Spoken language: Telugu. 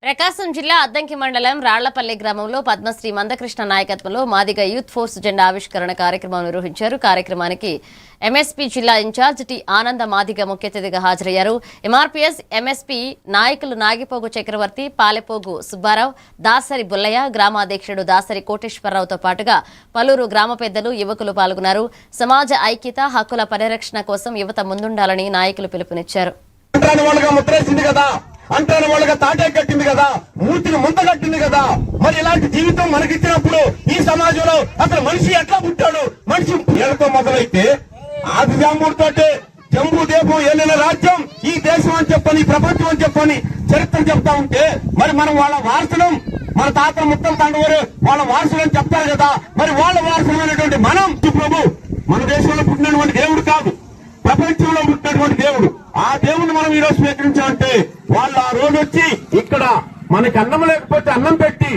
ప్రకాశం జిల్లా అద్దంకి మండలం రాళ్లపల్లి గ్రామంలో పద్మశ్రీ మందకృష్ణ నాయకత్వంలో మాదిగ యూత్ ఫోర్స్ జెండా ఆవిష్కరణ కార్యక్రమం నిర్వహించారు. కార్యక్రమానికి ఎంఎస్పీ జిల్లా ఇన్ఛార్జ్ టి ఆనంద మాదిగ ముఖ్య అతిథిగా హాజరయ్యారు. ఎంఆర్పీఎస్ ఎంఎస్పీ నాయకులు నాగిపోగు చక్రవర్తి, పాలెపోగు సుబ్బారావు, దాసరి బుల్లయ్య, గ్రామాధ్యక్షుడు దాసరి కోటేశ్వరరావుతో పాటుగా పలువురు గ్రామ పెద్దలు, యువకులు పాల్గొన్నారు. సమాజ ఐక్యత, హక్కుల పరిరక్షణ కోసం యువత ముందుండాలని నాయకులు పిలుపునిచ్చారు. అంటాను వాళ్ళగా తాటే కట్టింది కదా, మూతికి ముంత కట్టింది కదా. మరి ఇలాంటి జీవితం మనకిచ్చినప్పుడు ఈ సమాజంలో అసలు మనిషి ఎట్లా పుట్టాడు? మనిషి ఏళ్లతో మొదలైతే ఆది జాంబూడితోటే జంబూ దేశం ఏలిన రాజ్యం ఈ దేశం అని చెప్పని, ప్రపంచం అని చెప్పని చరిత్ర చెప్తా ఉంటే మరి మనం వాళ్ళ వారసులం, మన తాత ముత్తల తండ్రి వాళ్ళ వారసులని చెప్తారు కదా. మరి వాళ్ళ వారసులైనటువంటి మనం ప్రభు మన దేశంలో పుట్టినటువంటి దేవుడు కాదు, ప్రపంచంలో పుట్టినటువంటి దేవుడు. ఆ దేవుణ్ణి మనం ఈ రోజు స్వీకరించామంటే వాళ్ళు ఆ రోజు వచ్చి ఇక్కడ మనకి అన్నం లేకపోతే అన్నం పెట్టి